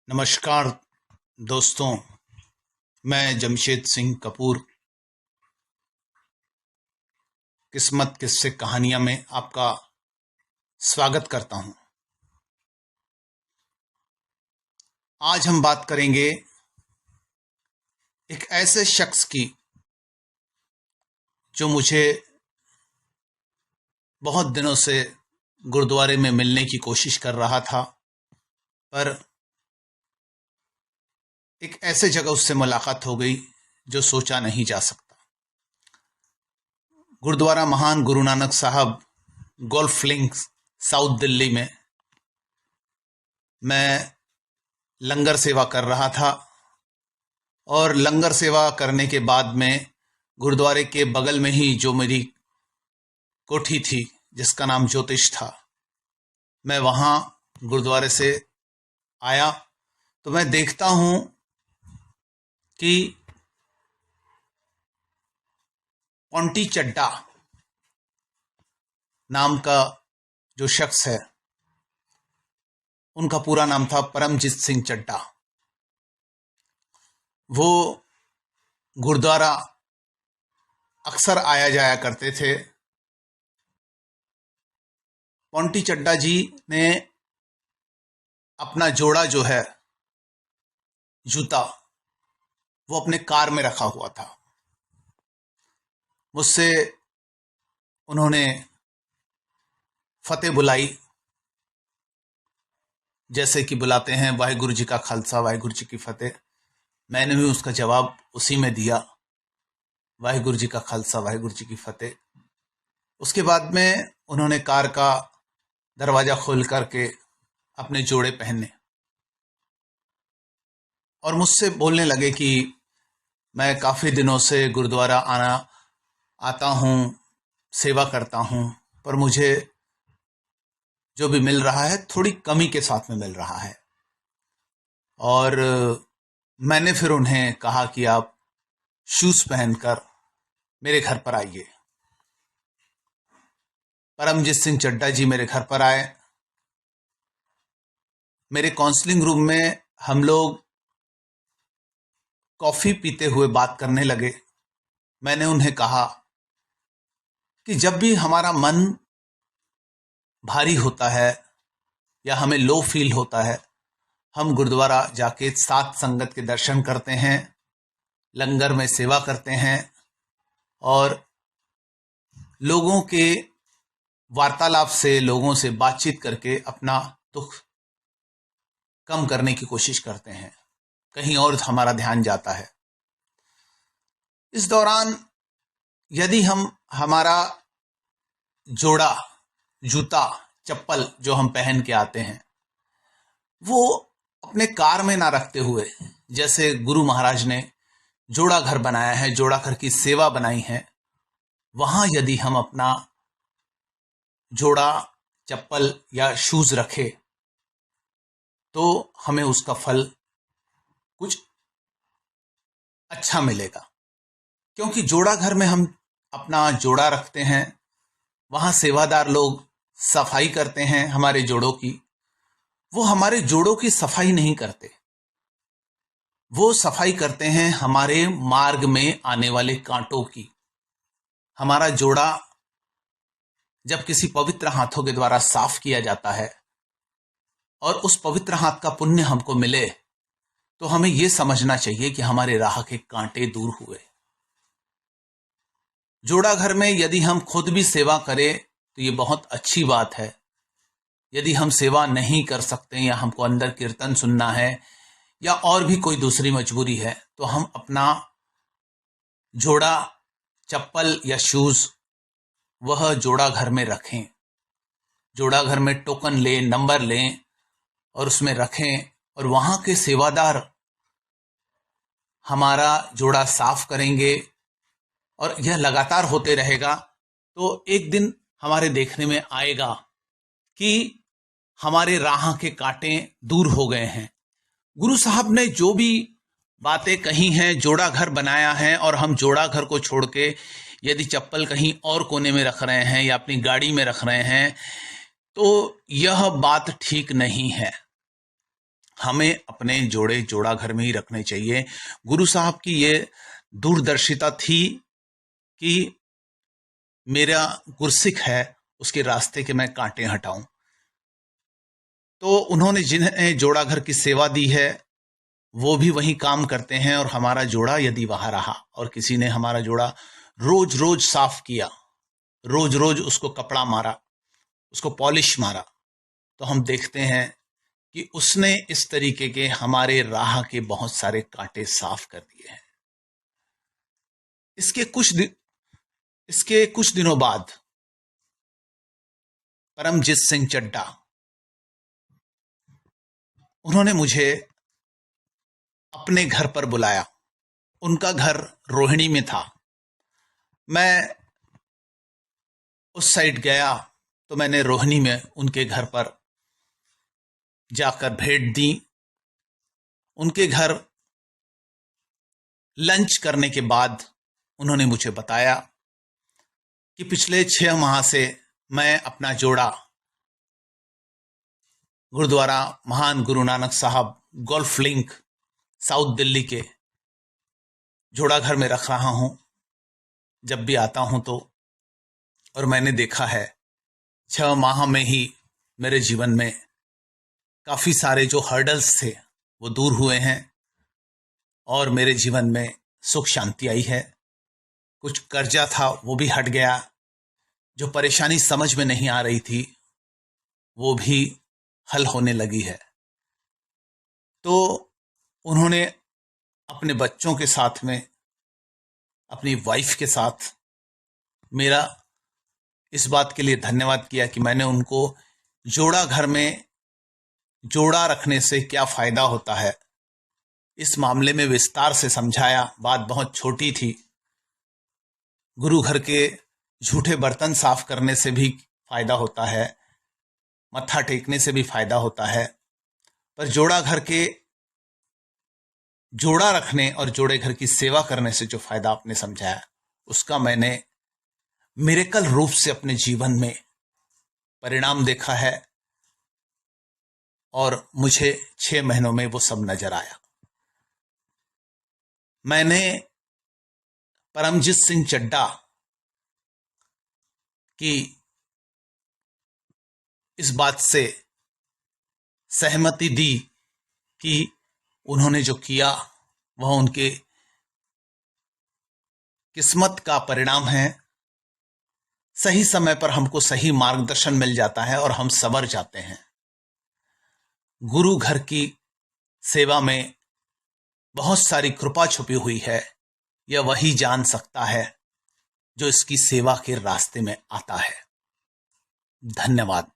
नमस्कार दोस्तों, मैं जमशेद सिंह कपूर किस्मत किस्से कहानियां में आपका स्वागत करता हूं। आज हम बात करेंगे एक ऐसे शख्स की जो मुझे बहुत दिनों से गुरुद्वारे में मिलने की कोशिश कर रहा था, पर एक ऐसे जगह उससे मुलाकात हो गई जो सोचा नहीं जा सकता। गुरुद्वारा महान गुरु नानक साहब, गोल्फ लिंक्स, साउथ दिल्ली में मैं लंगर सेवा कर रहा था और लंगर सेवा करने के बाद में गुरुद्वारे के बगल में ही जो मेरी कोठी थी जिसका नाम ज्योतिष था, मैं वहाँ गुरुद्वारे से आया तो मैं देखता हूँ कि पोंटी चड्डा नाम का जो शख्स है, उनका पूरा नाम था परमजीत सिंह चड्डा। वो गुरुद्वारा अक्सर आया जाया करते थे। पोंटी चड्डा जी ने अपना जोड़ा जो है जूता, वो अपने कार में रखा हुआ था। मुझसे उन्होंने फतेह बुलाई, जैसे कि बुलाते हैं वाहिगुरु जी का खालसा वाहिगुरु जी की फतेह। मैंने भी उसका जवाब उसी में दिया, वाहिगुरु जी का खालसा वाहिगुरु जी की फतेह। उसके बाद में उन्होंने कार का दरवाजा खोल करके अपने जोड़े पहने और मुझसे बोलने लगे कि मैं काफ़ी दिनों से गुरुद्वारा आता हूँ, सेवा करता हूँ, पर मुझे जो भी मिल रहा है थोड़ी कमी के साथ में मिल रहा है। और मैंने फिर उन्हें कहा कि आप शूज़ पहनकर मेरे घर पर आइए। परमजीत सिंह चड्डा जी मेरे घर पर आए। मेरे काउंसलिंग रूम में हम लोग कॉफ़ी पीते हुए बात करने लगे। मैंने उन्हें कहा कि जब भी हमारा मन भारी होता है या हमें लो फील होता है, हम गुरुद्वारा जाके साथ संगत के दर्शन करते हैं, लंगर में सेवा करते हैं और लोगों के वार्तालाप से, लोगों से बातचीत करके अपना दुख कम करने की कोशिश करते हैं। कहीं और हमारा ध्यान जाता है। इस दौरान यदि हम हमारा जोड़ा, जूता, चप्पल जो हम पहन के आते हैं, वो अपने कार में ना रखते हुए, जैसे गुरु महाराज ने जोड़ा घर बनाया है, जोड़ा घर की सेवा बनाई है, वहां यदि हम अपना जोड़ा, चप्पल या शूज रखे तो हमें उसका फल कुछ अच्छा मिलेगा। क्योंकि जोड़ा घर में हम अपना जोड़ा रखते हैं, वहां सेवादार लोग सफाई करते हैं हमारे जोड़ों की। वो हमारे जोड़ों की सफाई नहीं करते, वो सफाई करते हैं हमारे मार्ग में आने वाले कांटों की। हमारा जोड़ा जब किसी पवित्र हाथों के द्वारा साफ किया जाता है और उस पवित्र हाथ का पुण्य हमको मिले, तो हमें यह समझना चाहिए कि हमारे राह के कांटे दूर हुए। जोड़ा घर में यदि हम खुद भी सेवा करें तो ये बहुत अच्छी बात है। यदि हम सेवा नहीं कर सकते या हमको अंदर कीर्तन सुनना है या और भी कोई दूसरी मजबूरी है, तो हम अपना जोड़ा, चप्पल या शूज वह जोड़ा घर में रखें। जोड़ा घर में टोकन लें, नंबर लें और उसमें रखें और वहां के सेवादार हमारा जोड़ा साफ करेंगे और यह लगातार होते रहेगा। तो एक दिन हमारे देखने में आएगा कि हमारे राह के कांटे दूर हो गए हैं। गुरु साहब ने जो भी बातें कही हैं, जोड़ा घर बनाया है और हम जोड़ा घर को छोड़ के यदि चप्पल कहीं और कोने में रख रहे हैं या अपनी गाड़ी में रख रहे हैं, तो यह बात ठीक नहीं है। हमें अपने जोड़े जोड़ा घर में ही रखने चाहिए। गुरु साहब की ये दूरदर्शिता थी कि मेरा गुरसिख है, उसके रास्ते के मैं कांटे हटाऊं। तो उन्होंने जिन्हें जोड़ा घर की सेवा दी है वो भी वही काम करते हैं, और हमारा जोड़ा यदि वहां रहा और किसी ने हमारा जोड़ा रोज रोज साफ किया, रोज रोज उसको कपड़ा मारा, उसको पॉलिश मारा, तो हम देखते हैं कि उसने इस तरीके के हमारे राह के बहुत सारे कांटे साफ कर दिए हैं। इसके कुछ दिनों बाद परमजीत सिंह चड्ढा, उन्होंने मुझे अपने घर पर बुलाया। उनका घर रोहिणी में था। मैं उस साइड गया तो मैंने रोहिणी में उनके घर पर जाकर भेंट दी। उनके घर लंच करने के बाद उन्होंने मुझे बताया कि पिछले 6 माह से मैं अपना जोड़ा गुरुद्वारा महान गुरु नानक साहब गोल्फ लिंक साउथ दिल्ली के जोड़ा घर में रख रहा हूं। जब भी आता हूं तो, और मैंने देखा है 6 माह में ही मेरे जीवन में काफी सारे जो हर्डल्स थे वो दूर हुए हैं और मेरे जीवन में सुख शांति आई है। कुछ कर्जा था वो भी हट गया, जो परेशानी समझ में नहीं आ रही थी वो भी हल होने लगी है। तो उन्होंने अपने बच्चों के साथ में, अपनी वाइफ के साथ मेरा इस बात के लिए धन्यवाद किया कि मैंने उनको जोड़ा घर में जोड़ा रखने से क्या फायदा होता है इस मामले में विस्तार से समझाया। बात बहुत छोटी थी। गुरु घर के झूठे बर्तन साफ करने से भी फायदा होता है, मत्था टेकने से भी फायदा होता है, पर जोड़ा घर के जोड़ा रखने और जोड़े घर की सेवा करने से जो फायदा आपने समझाया उसका मैंने मिरेकल रूप से अपने जीवन में परिणाम देखा है और मुझे 6 महीनों में वो सब नजर आया। मैंने परमजीत सिंह चड्ढा की इस बात से सहमति दी कि उन्होंने जो किया वह उनके किस्मत का परिणाम है। सही समय पर हमको सही मार्गदर्शन मिल जाता है और हम संवर जाते हैं। गुरु घर की सेवा में बहुत सारी कृपा छुपी हुई है, यह वही जान सकता है जो इसकी सेवा के रास्ते में आता है। धन्यवाद।